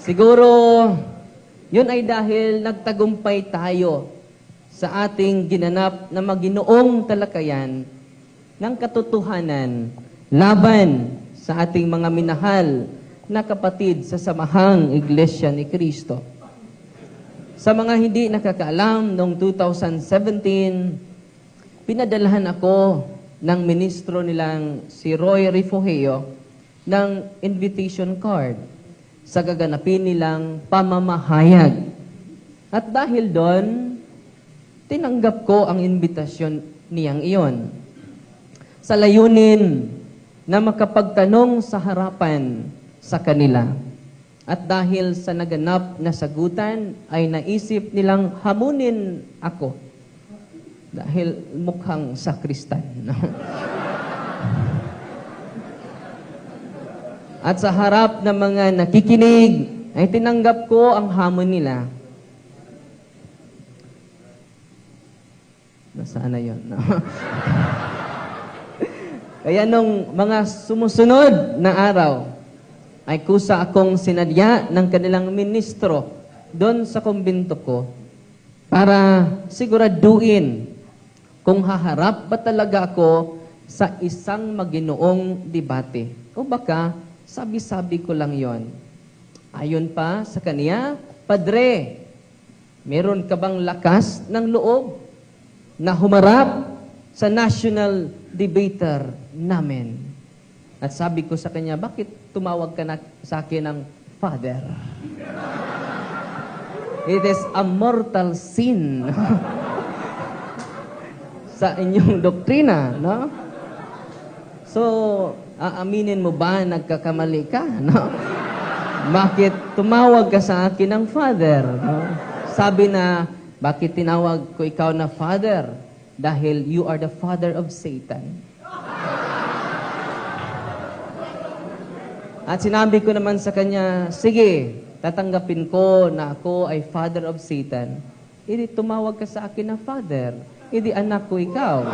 Siguro, yun ay dahil nagtagumpay tayo sa ating ginanap na maginoong talakayan ng katotohanan laban sa ating mga minahal na kapatid sa samahang Iglesia ni Cristo. Sa mga hindi nakakaalam, noong 2017, pinadalahan ako ng ministro nilang si Roy Refugio ng invitation card sa gaganapin nilang pamamahayag. At dahil doon, tinanggap ko ang invitasyon niyang iyon. Sa layunin na makapagtanong sa harapan sa kanila. At dahil sa naganap na sagutan, ay naisip nilang hamunin ako. Dahil mukhang sakristan. No? At sa harap ng mga nakikinig, ay tinanggap ko ang hamon nila. Nasaan na yun? No? Kaya nung mga sumusunod na araw, ay kusa akong sinadya ng kanilang ministro doon sa kumbento ko para siguraduhin kung haharap ba talaga ako sa isang maginoong debate. O baka, sabi-sabi ko lang yon. Ayon pa sa kaniya, Padre, meron ka bang lakas ng loob na humarap sa national debater namin? At sabi ko sa kanya, bakit tumawag ka na sa akin ng Father? It is a mortal sin sa inyong doktrina, no? So, aaminin mo ba nagkakamali ka, no? Bakit tumawag ka sa akin ng Father, no? Sabi na, bakit tinawag ko ikaw na Father? Dahil you are the father of Satan. At sinabi ko naman sa kanya, sige, tatanggapin ko na ako ay father of Satan. Hindi tumawag ka sa akin na Father. Hindi anak ko ikaw.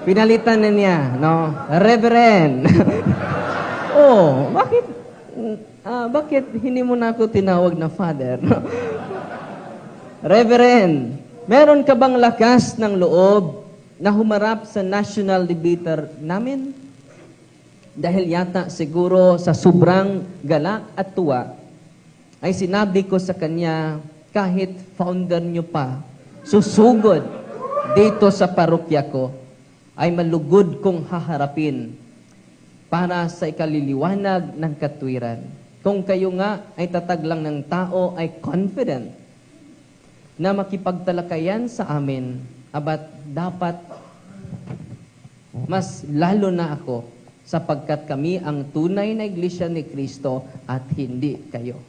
Pinalitan na niya, no? Reverend. Oh, bakit hindi mo na ako tinawag na Father? No? Reverend, meron ka bang lakas ng loob na humarap sa national debater namin? Dahil yata siguro sa sobrang galak at tuwa, ay sinabi ko sa kanya, kahit founder nyo pa, susugod dito sa parokya ko, ay malugod kong haharapin para sa ikaliliwanag ng katwiran. Kung kayo nga ay tatag lang ng tao, ay confident na makipagtalakayan sa amin, abat dapat mas lalo na ako sapagkat kami ang tunay na Iglesia ni Cristo at hindi kayo.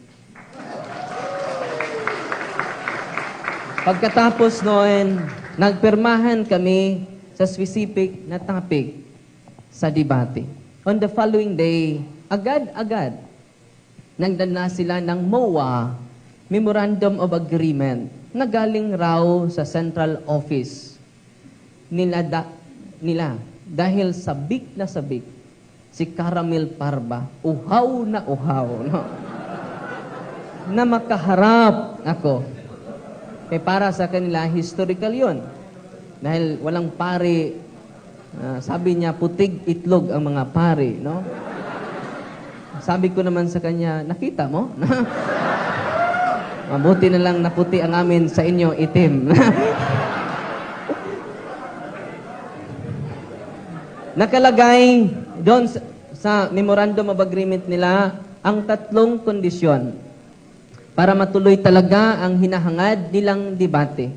Pagkatapos noon, nagpirmahan kami sa specific na topic sa debate. On the following day, agad-agad, nagdala sila ng MOA, Memorandum of Agreement, na galing raw sa central office nila, dahil sabik na sabik si Caramel Parba, uhaw na uhaw, no? Na makaharap ako. Kaya para sa kanila, historical yon. Dahil walang pari, sabi niya, putig itlog ang mga pari, no? Sabi ko naman sa kanya, nakita mo? Mabuti na lang naputi ang amin sa inyo, itim. Nakalagay doon sa Memorandum of Agreement nila ang 3 kondisyon para matuloy talaga ang hinahangad nilang debate.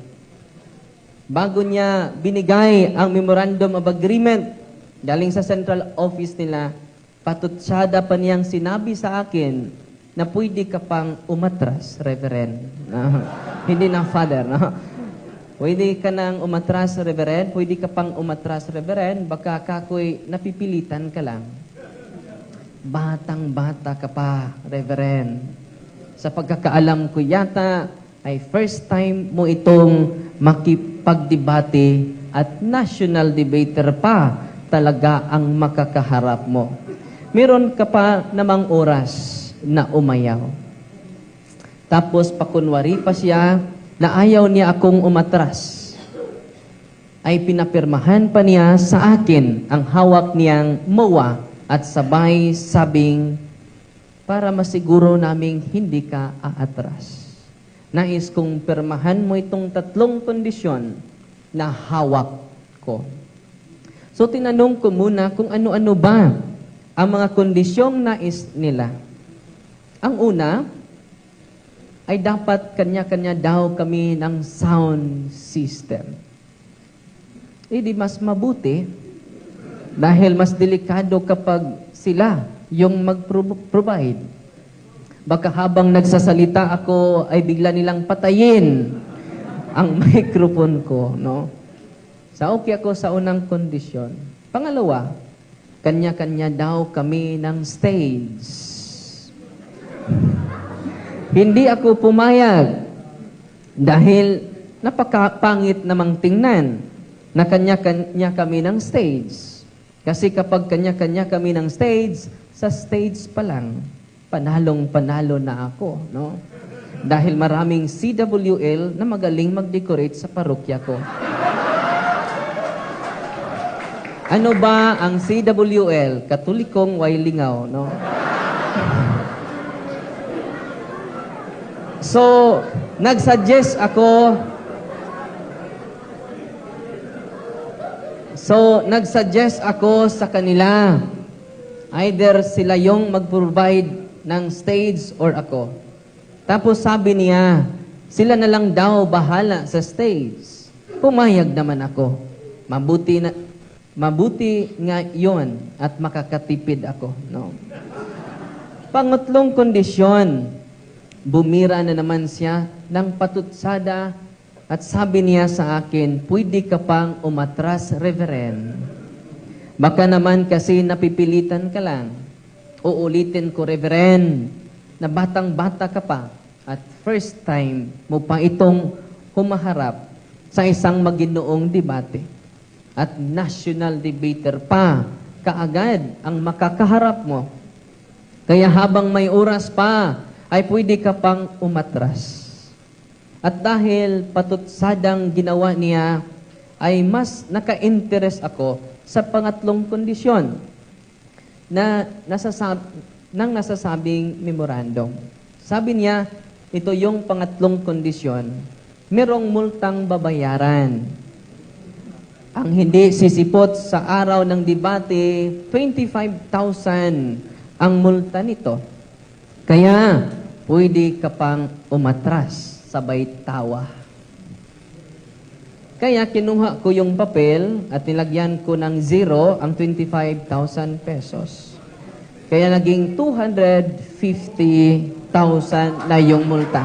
Bago niya binigay ang Memorandum of Agreement galing sa central office nila, patutsada pa niyang sinabi sa akin na pwede ka pang umatras, Reverend. Hindi na Father, no? Pwede ka nang umatras, Reverend. Pwede ka pang umatras, Reverend. Baka kakoy napipilitan ka lang. Batang-bata ka pa, Reverend. Sa pagkakaalam ko yata, ay first time mo itong pagdebate at national debater pa talaga ang makakaharap mo. Meron ka pa namang oras na umayaw. Tapos pakunwari pa siya na ayaw niya akong umatras. Ay pinapirmahan pa niya sa akin ang hawak niyang MOA at sabay sabing, para masiguro naming hindi ka aatras. Nais kong pirmahan mo itong 3 kondisyon na hawak ko. So tinanong ko muna kung ano-ano ba ang mga kondisyong nais nila. Ang una, ay dapat kanya-kanya daw kami ng sound system. Di mas mabuti dahil mas delikado kapag sila yung mag-provide. Baka habang nagsasalita ako ay bigla nilang patayin ang microphone ko, no? Sa okay ako sa unang kondisyon. Pangalawa, kanya-kanya daw kami ng stage. Hindi ako pumayag dahil napakapangit namang tingnan na kanya-kanya kami ng stage. Kasi kapag kanya-kanya kami ng stage, sa stage pa lang, panalong-panalo na ako, no? Dahil maraming CWL na magaling mag-decorate sa parokya ko. Ano ba ang CWL? Katolikong Wailingaw, no? So, nagsuggest ako sa kanila. Either sila yung mag-provide ng stage or ako. Tapos sabi niya, sila na lang daw bahala sa stage. Pumayag naman ako. Mabuti nga yon at makakatipid ako. No? Pangatlong kondisyon, bumira na naman siya ng patutsada at sabi niya sa akin, pwede ka pang umatras, Reverend. Baka naman kasi napipilitan ka lang. Uulitin ko, Reverend, na batang-bata ka pa at first time mo pa itong humaharap sa isang maginoong debate. At national debater pa, kaagad ang makakaharap mo. Kaya habang may oras pa, ay pwede ka pang umatras. At dahil patutsadang ginawa niya, ay mas naka-interest ako sa pangatlong kondisyon na nasasabing memorandum. Sabi niya, ito yung pangatlong kondisyon, merong multang babayaran. Ang hindi sisipot sa araw ng debate, 25,000 ang multa nito. Kaya, pwede ka pang umatras, sabay tawa. Kaya kinuha ko yung papel at nilagyan ko ng 0 ang 25,000 pesos. Kaya naging 250,000 na yung multa.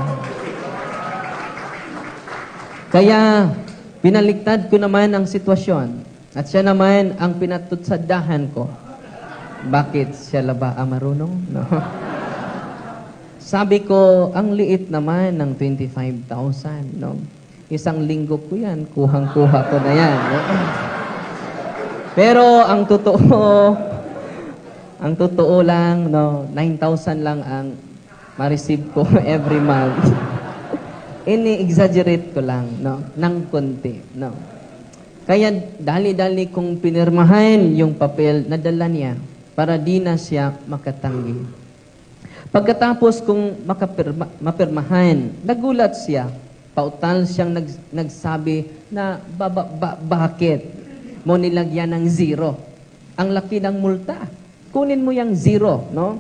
Kaya pinaliktad ko naman ang sitwasyon at siya naman ang pinatutsadahan ko. Bakit siya ba marunong? No. Sabi ko, ang liit naman ng 25,000, no? Isang linggo ko yan, kuhang-kuha ko na yan. Pero ang totoo lang, no, 9,000 lang ang ma-receive ko every month. Ini-exaggerate ko lang, no, ng konti, no. Kaya dali-dali kong pinirmahan yung papel na dala niya para di na siya makatanggi. Pagkatapos kong mapirmahan, nagulat siya. Pautal siyang nagsabi na bakit mo nilagyan ng 0? Ang laki ng multa. Kunin mo yung 0, no?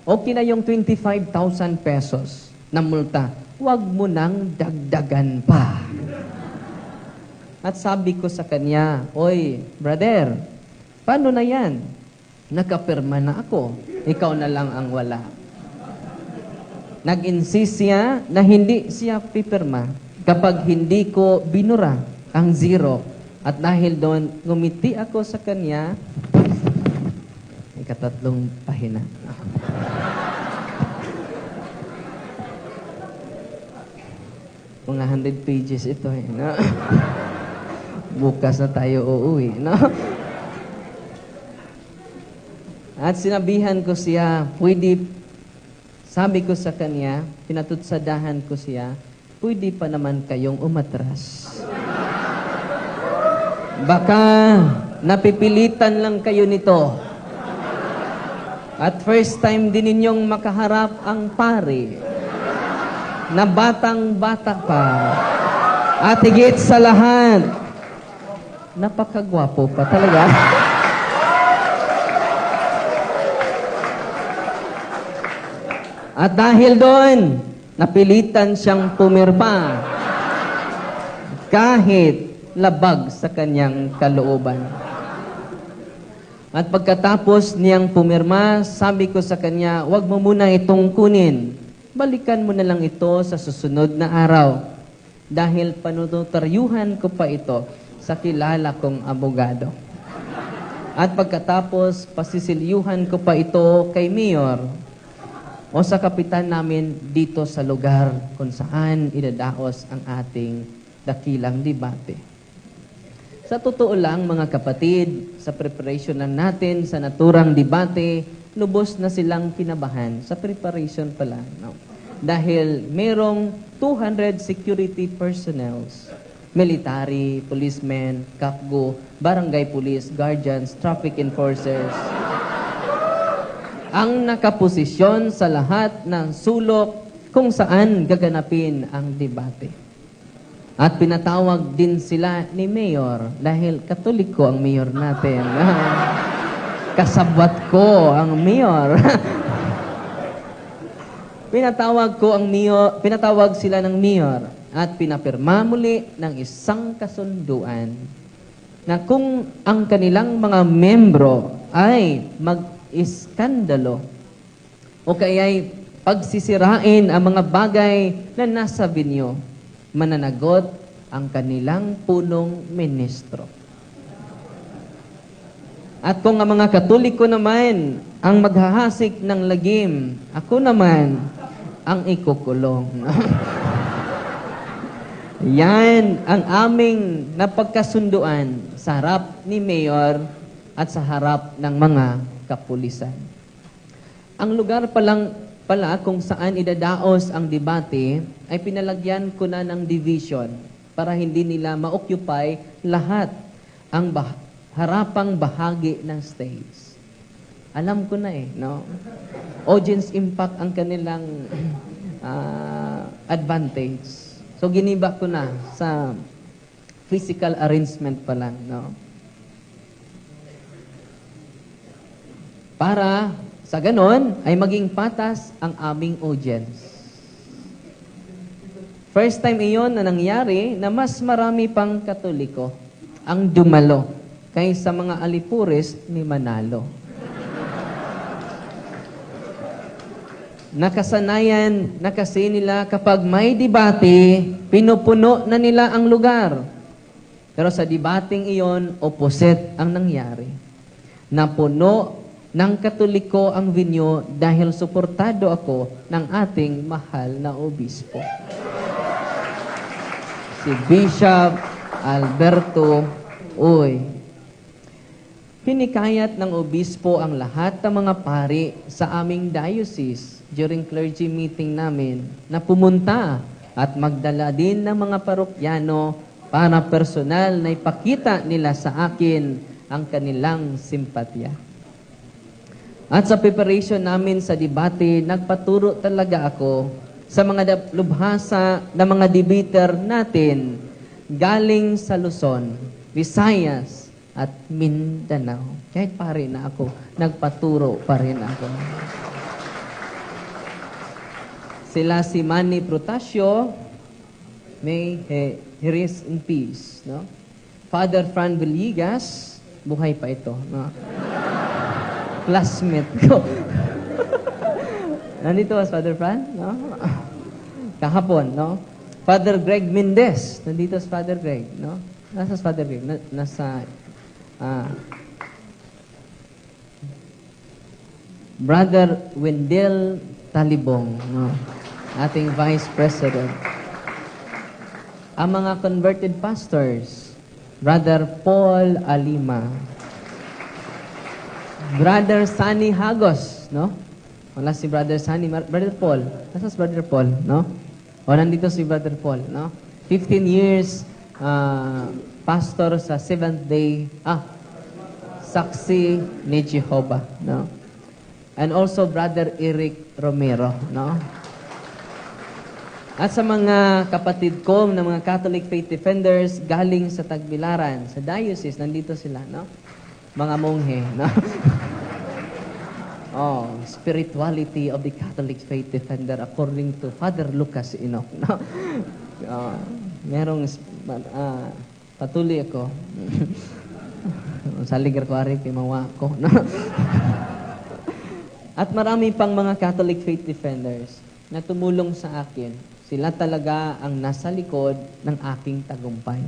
Okay na yung 25,000 pesos na multa. Huwag mo nang dagdagan pa. At sabi ko sa kanya, oy, brother, paano na yan? Nakapirma na ako. Ikaw na lang ang wala. Nag-insist siya na hindi siya pipirma kapag hindi ko binura ang 0. At dahil doon, ngumiti ako sa kanya, ikatatlong pahina. Mga 100 pages ito. No? bukas na tayo uuwi, no? At sinabihan ko siya, sabi ko sa kanya, pinatutsadahan ko siya, pwede pa naman kayong umatras. Baka napipilitan lang kayo nito. At first time din ninyong makaharap ang pare na batang-bata pa. At higit sa lahat, napakagwapo pa talaga. At dahil doon, napilitan siyang pumirma kahit labag sa kanyang kalooban. At pagkatapos niyang pumirma, sabi ko sa kanya, huwag mo muna itong kunin. Balikan mo na lang ito sa susunod na araw. Dahil panunotaryuhan ko pa ito sa kilala kong abogado. At pagkatapos, pasisilyuhan ko pa ito kay Mayor o sa kapitan namin dito sa lugar kung saan idadaos ang ating dakilang debate. Sa totoo lang, mga kapatid, sa preparation na natin sa naturang debate, lubos na silang kinabahan sa preparation pa lang. No? Dahil merong 200 security personnels, military, policemen, kapgo, barangay police, guardians, traffic enforcers, ang nakaposisyon sa lahat ng sulok kung saan gaganapin ang debate. At pinatawag din sila ni Mayor dahil Katoliko ang Mayor natin. Kasabwat ko ang Mayor. Pinatawag sila ng Mayor at pinapirma muli ng isang kasunduan na kung ang kanilang mga membro ay mag-iskandalo o kaya'y pagsisirain ang mga bagay na nasa binyo, mananagot ang kanilang punong ministro. At kung ang mga Katoliko naman ang maghahasik ng lagim, ako naman ang ikukulong. Yan ang aming napagkasunduan sa harap ni Mayor at sa harap ng mga kapulisan. Ang lugar pala kung saan idadaos ang debate ay pinalagyan ko na ng division para hindi nila ma-occupy lahat ang harapang bahagi ng stage. Alam ko na no? Audience impact ang kanilang advantage. So giniba ko na sa physical arrangement pa lang, no? Para sa ganon ay maging patas ang aming audience. First time iyon na nangyari na mas marami pang Katoliko ang dumalo kaysa mga Alipures ni Manalo. Nakasanayan na kasi nila kapag may debate, pinupuno na nila ang lugar. Pero sa debating iyon, opposite ang nangyari. Napuno ng Katoliko ang venue dahil suportado ako ng ating mahal na obispo. Si Bishop Alberto Uy. Hinikayat ng obispo ang lahat ng mga pari sa aming diocese during clergy meeting namin na pumunta at magdala din ng mga parokyano para personal na ipakita nila sa akin ang kanilang simpatya. At sa preparation namin sa debate, nagpaturo talaga ako sa mga lubhasa na mga debater natin galing sa Luzon, Visayas, at Mindanao. Kahit pare na ako, nagpaturo pa rin ako. Sila si Manny Protasio, may he rest in peace. No? Father Fran Villegas, buhay pa ito. No? Classmate ko. Nandito was Father Fran? No? Kahapon, no? Father Greg Mendez. Nandito si Father Greg, no? Nasa Father Greg? Nasa Brother Wendell Talibong, no? Ating Vice President. Ang mga converted pastors, Brother Paul Alima. Brother Sunny Hagos, no? Wala si Brother Sunny. Brother Paul. Nasaan si Brother Paul, no? O, nandito si Brother Paul, no? 15 years pastor sa Seventh-day, Saksi ni Jehovah, no? And also Brother Eric Romero, no? At sa mga kapatid ko na mga Catholic Faith Defenders galing sa Tagbilaran, sa diocese, nandito sila, no? Mga monghe, no? Spirituality of the Catholic Faith Defender according to Father Lucas Enoch, no? Merong patuloy ako. Sa ligar ko ari pimawa ko, no? At marami pang mga Catholic Faith Defenders na tumulong sa akin. Sila talaga ang nasa likod ng aking tagumpay.